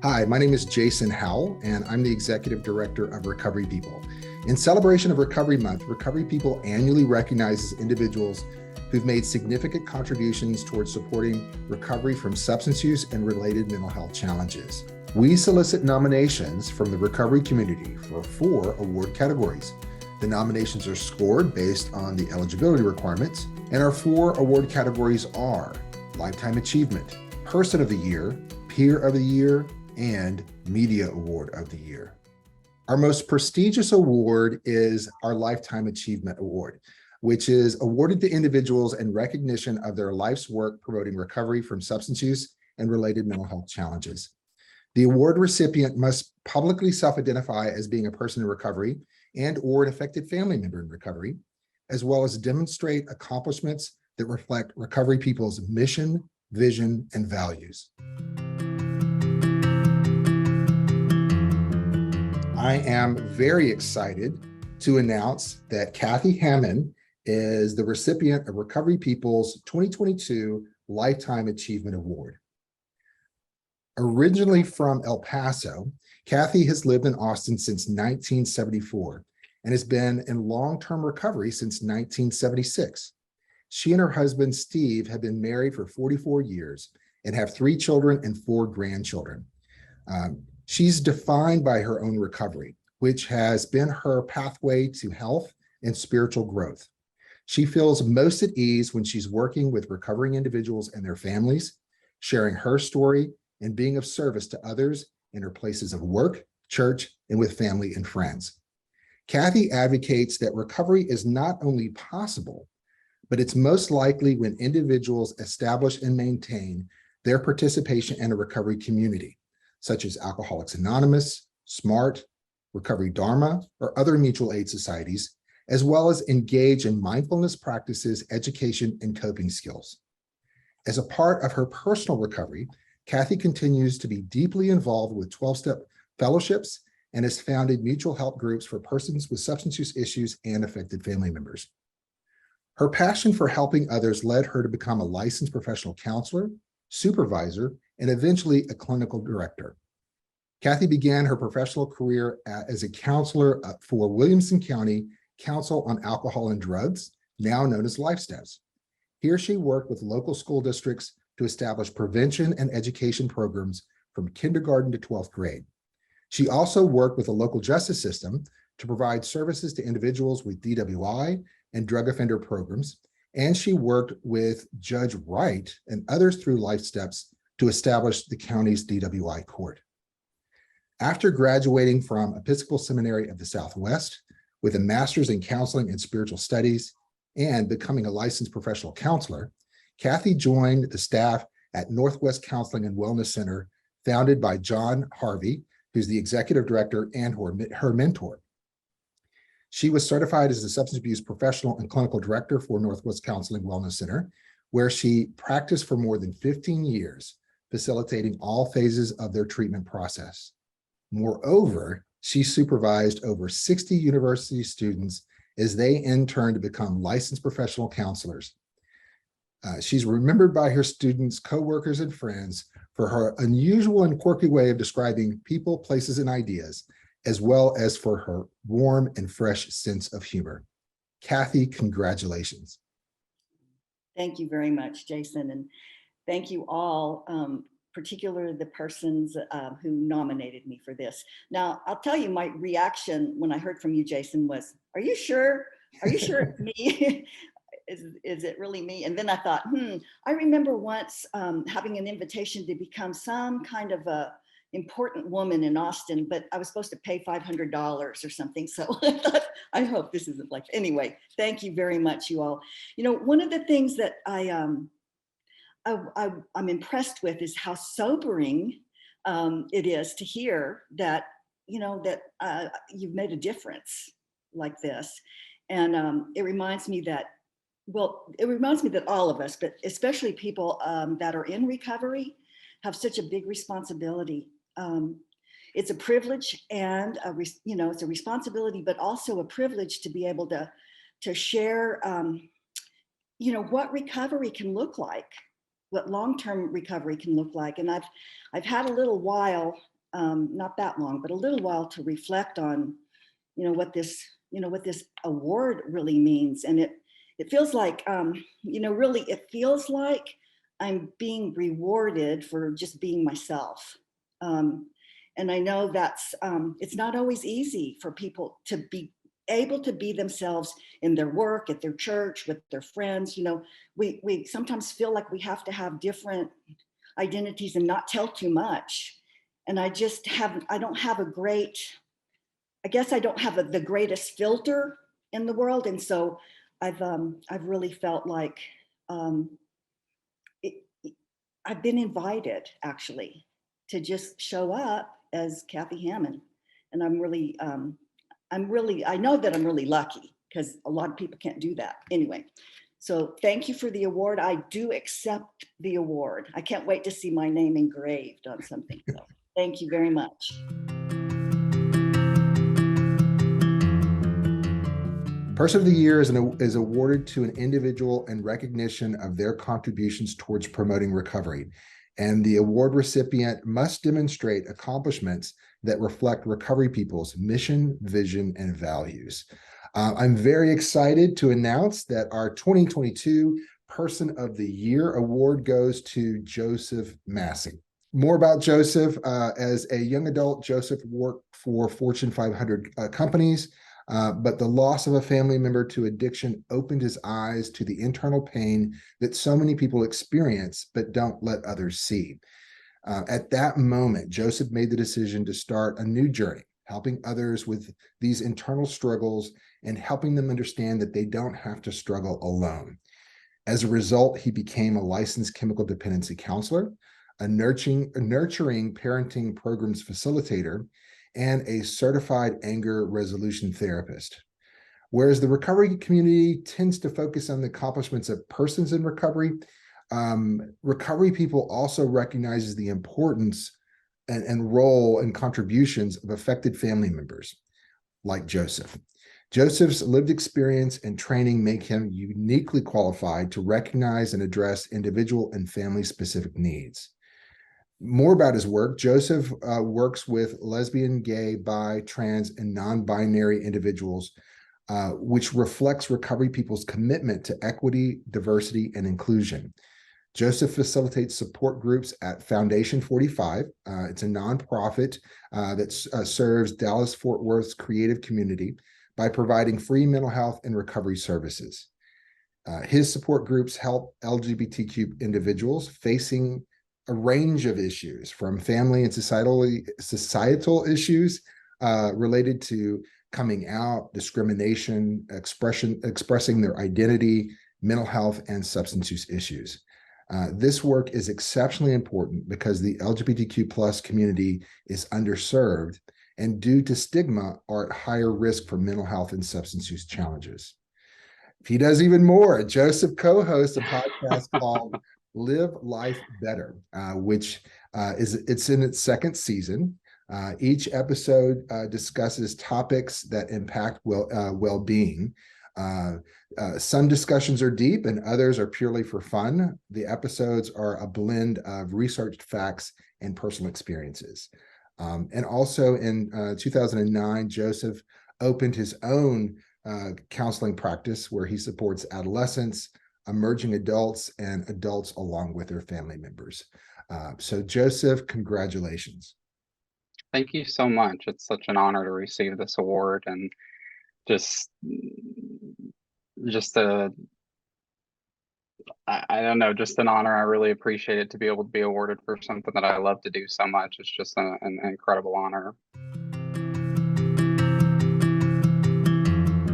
Hi, my name is Jason Howell, and I'm the Executive Director of Recovery People. In celebration of Recovery Month, Recovery People annually recognizes individuals who've made significant contributions towards supporting recovery from substance use and related mental health challenges. We solicit nominations from the recovery community for 4 award categories. The nominations are scored based on the eligibility requirements, and our 4 award categories are Lifetime Achievement, Person of the Year, Peer of the Year, and Media Award of the Year. Our most prestigious award is our Lifetime Achievement Award, which is awarded to individuals in recognition of their life's work promoting recovery from substance use and related mental health challenges. The award recipient must publicly self-identify as being a person in recovery and/or an affected family member in recovery, as well as demonstrate accomplishments that reflect Recovery People's mission, vision, and values. I am very excited to announce that Kathy Hammond is the recipient of Recovery People's 2022 Lifetime Achievement Award. Originally from El Paso, Kathy has lived in Austin since 1974 and has been in long-term recovery since 1976. She and her husband, Steve, have been married for 44 years and have 3 children and 4 grandchildren. She's defined by her own recovery, which has been her pathway to health and spiritual growth. She feels most at ease when she's working with recovering individuals and their families, sharing her story and being of service to others in her places of work, church, and with family and friends. Kathy advocates that recovery is not only possible, but it's most likely when individuals establish and maintain their participation in a recovery community, such as Alcoholics Anonymous, SMART, Recovery Dharma, or other mutual aid societies, as well as engage in mindfulness practices, education, and coping skills. As a part of her personal recovery, Kathy continues to be deeply involved with 12-step fellowships and has founded mutual help groups for persons with substance use issues and affected family members. Her passion for helping others led her to become a licensed professional counselor, supervisor, and eventually a clinical director. Kathy began her professional career as a counselor for Williamson County Council on Alcohol and Drugs, now known as LifeSteps. Here she worked with local school districts to establish prevention and education programs from kindergarten to 12th grade. She also worked with the local justice system to provide services to individuals with DWI and drug offender programs, and she worked with Judge Wright and others through LifeSteps to establish the county's DWI court. After graduating from Episcopal Seminary of the Southwest with a master's in counseling and spiritual studies and becoming a licensed professional counselor, Kathy joined the staff at Northwest Counseling and Wellness Center, founded by John Harvey, who's the executive director and her mentor. She was certified as a substance abuse professional and clinical director for Northwest Counseling Wellness Center, where she practiced for more than 15 years, facilitating all phases of their treatment process. Moreover, she supervised over 60 university students as they interned to become licensed professional counselors. She's remembered by her students, coworkers, and friends for her unusual and quirky way of describing people, places, and ideas, as well as for her warm and fresh sense of humor. Kathy, congratulations. Thank you very much, Jason. And thank you all, particularly the persons who nominated me for this. Now, I'll tell you my reaction when I heard from you, Jason, was, are you sure? Are you sure it's me? Is it really me? And then I thought, I remember once having an invitation to become some kind of a important woman in Austin, but I was supposed to pay $500 or something. So I thought, I hope this isn't like, anyway, thank you very much, you all. You know, one of the things that I'm impressed with is how sobering it is to hear that, you know, that you've made a difference like this. And it reminds me that, well, it reminds me that all of us, but especially people that are in recovery, have such a big responsibility. It's a privilege and it's a responsibility, but also a privilege to be able to share, what recovery can look like, what long-term recovery can look like. And I've had a little while not that long, but a little while to reflect on, what this award really means. And it feels like, really, it feels like I'm being rewarded for just being myself. And I know that's, it's not always easy for people to be able to be themselves in their work, at their church, with their friends. We sometimes feel like we have to have different identities and not tell too much. And I don't have a great, I guess I don't have the greatest filter in the world. And so I've really felt like it, I've been invited actually to just show up as Kathy Hammond. And I know that I'm really lucky because a lot of people can't do that. Anyway, so thank you for the award. I do accept the award. I can't wait to see my name engraved on something. So thank you very much. Person of the Year is awarded to an individual in recognition of their contributions towards promoting recovery. And the award recipient must demonstrate accomplishments that reflect Recovery People's mission, vision, and values. I'm very excited to announce that our 2022 Person of the Year award goes to Joseph Massey. More about Joseph. As a young adult, Joseph worked for Fortune 500 companies, but the loss of a family member to addiction opened his eyes to the internal pain that so many people experience but don't let others see. At that moment, Joseph made the decision to start a new journey, helping others with these internal struggles and helping them understand that they don't have to struggle alone. As a result, he became a licensed chemical dependency counselor, a nurturing parenting programs facilitator, and a certified anger resolution therapist. Whereas the recovery community tends to focus on the accomplishments of persons in recovery, Recovery People also recognizes the importance and role and contributions of affected family members like Joseph. Joseph's lived experience and training make him uniquely qualified to recognize and address individual and family-specific needs. More about his work, Joseph works with lesbian, gay, bi, trans, and non-binary individuals, which reflects Recovery People's commitment to equity, diversity, and inclusion. Joseph facilitates support groups at Foundation 45. It's a nonprofit that serves Dallas-Fort Worth's creative community by providing free mental health and recovery services. His support groups help LGBTQ individuals facing a range of issues, from family and societal issues related to coming out, discrimination, expressing their identity, mental health, and substance use issues. This work is exceptionally important because the LGBTQ plus community is underserved and, due to stigma, are at higher risk for mental health and substance use challenges. He does even more. Joseph co-hosts a podcast called Live Life Better, which it's in its second season. Each episode discusses topics that impact well-being. Some discussions are deep and others are purely for fun. The episodes are a blend of researched facts and personal experiences. And also in 2009, Joseph opened his own counseling practice where he supports adolescents, emerging adults, and adults along with their family members. So Joseph, congratulations. Thank you so much. It's such an honor to receive this award, and just I don't know, just an honor. I really appreciate it to be able to be awarded for something that I love to do so much. It's just an incredible honor.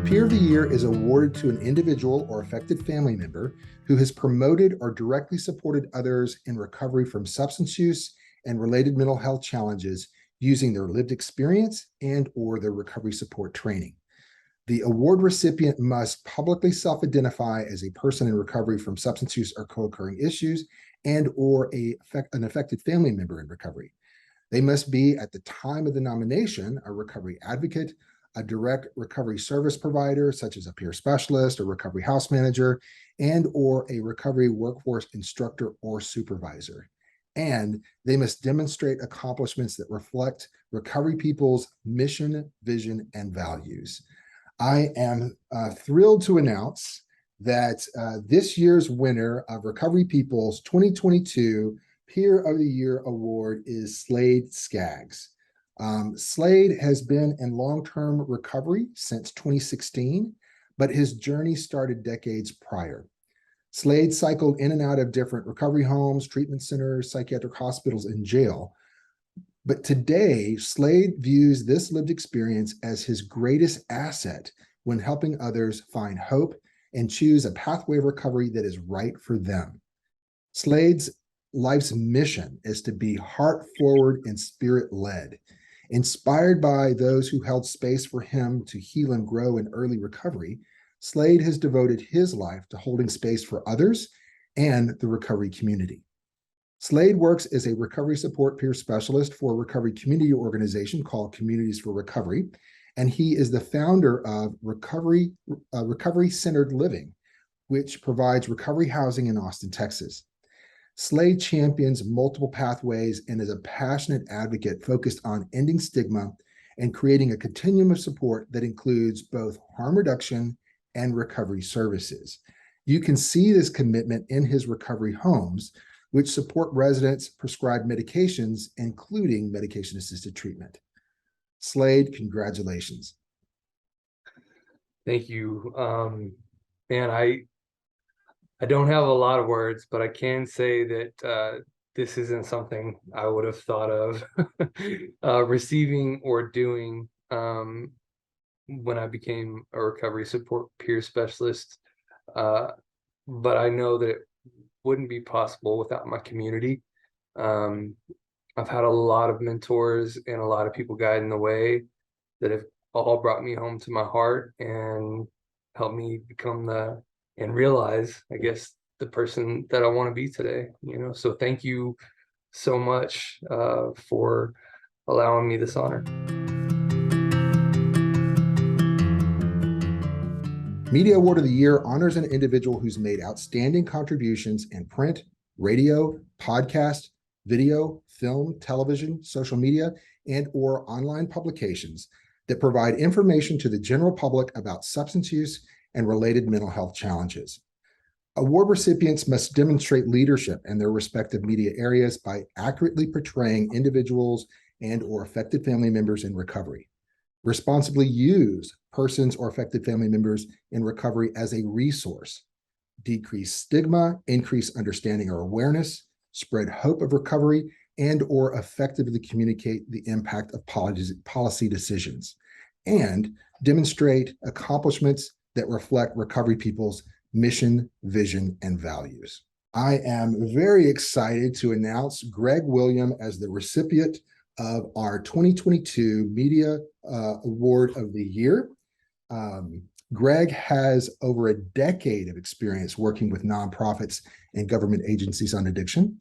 Peer of the Year is awarded to an individual or affected family member who has promoted or directly supported others in recovery from substance use and related mental health challenges using their lived experience and or their recovery support training. The award recipient must publicly self-identify as a person in recovery from substance use or co-occurring issues and or an affected family member in recovery. They must be, at the time of the nomination, a recovery advocate, a direct recovery service provider, such as a peer specialist or recovery house manager, and or a recovery workforce instructor or supervisor. and they must demonstrate accomplishments that reflect Recovery People's mission, vision, and values. I am thrilled to announce that this year's winner of Recovery People's 2022 Peer of the Year Award is Slade Skaggs. Slade has been in long-term recovery since 2016, but his journey started decades prior. Slade cycled in and out of different recovery homes, treatment centers, psychiatric hospitals, and jail. But today, Slade views this lived experience as his greatest asset when helping others find hope and choose a pathway of recovery that is right for them. Slade's life's mission is to be heart forward and spirit led. Inspired by those who held space for him to heal and grow in early recovery, Slade has devoted his life to holding space for others and the recovery community. Slade works as a recovery support peer specialist for a recovery community organization called Communities for Recovery, and he is the founder of Recovery-Centered Living, which provides recovery housing in Austin, Texas. Slade champions multiple pathways and is a passionate advocate focused on ending stigma and creating a continuum of support that includes both harm reduction and recovery services. You can see this commitment in his recovery homes, which support residents prescribed medications, including medication-assisted treatment. Slade, congratulations. Thank you. Man, I don't have a lot of words, but I can say that this isn't something I would have thought of receiving or doing when I became a recovery support peer specialist. But I know that it wouldn't be possible without my community. I've had a lot of mentors and a lot of people guiding the way that have all brought me home to my heart and helped me become and realize, I guess, the person that I want to be today, so thank you so much for allowing me this honor. Media Award of the Year honors an individual who's made outstanding contributions in print, radio, podcast, video, film, television, social media, and or online publications that provide information to the general public about substance use and related mental health challenges. Award recipients must demonstrate leadership in their respective media areas by accurately portraying individuals and or affected family members in recovery. Responsibly use persons or affected family members in recovery as a resource. Decrease stigma, increase understanding or awareness, spread hope of recovery, and or effectively communicate the impact of policy decisions, and demonstrate accomplishments that reflect Recovery People's mission, vision, and values. I am very excited to announce Greg William as the recipient of our 2022 Media Award of the Year. Greg has over a decade of experience working with nonprofits and government agencies on addiction.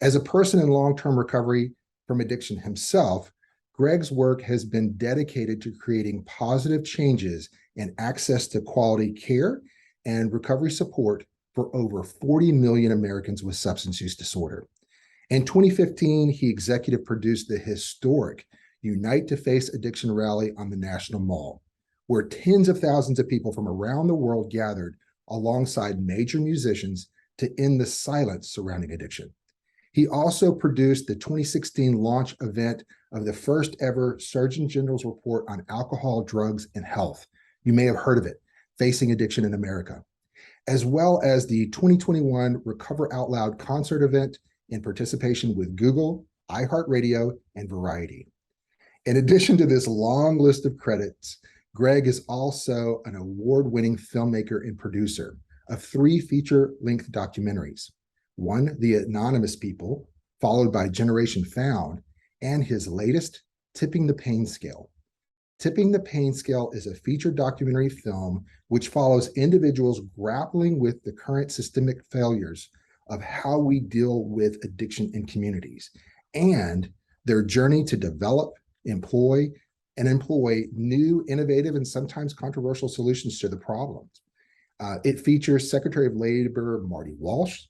As a person in long-term recovery from addiction himself, Greg's work has been dedicated to creating positive changes in access to quality care and recovery support for over 40 million Americans with substance use disorder. In 2015, he executive produced the historic Unite to Face Addiction rally on the National Mall, where tens of thousands of people from around the world gathered alongside major musicians to end the silence surrounding addiction. He also produced the 2016 launch event of the first ever Surgeon General's report on alcohol, drugs, and health. You may have heard of it, Facing Addiction in America, as well as the 2021 Recover Out Loud concert event in participation with Google, iHeartRadio, and Variety. In addition to this long list of credits, Greg is also an award-winning filmmaker and producer of 3 feature-length documentaries. One, The Anonymous People, followed by Generation Found, and his latest, Tipping the Pain Scale. Tipping the Pain Scale is a feature documentary film which follows individuals grappling with the current systemic failures of how we deal with addiction in communities and their journey to develop, employ new, innovative, and sometimes controversial solutions to the problems. It features Secretary of Labor Marty Walsh,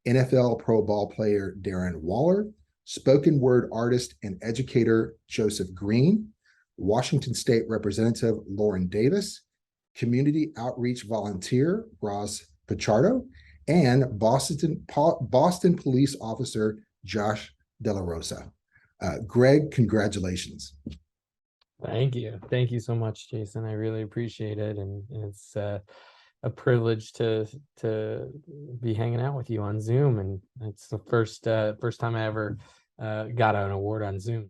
NFL Pro Ball player Darren Waller, spoken word artist and educator Joseph Green, Washington State Representative Lauren Davis, community outreach volunteer Ross Pichardo, and Boston police officer Josh De La Rosa. Greg, congratulations. Thank you. Thank you so much, Jason. I really appreciate it. And it's a privilege to be hanging out with you on Zoom. And it's the first time I ever got an award on Zoom.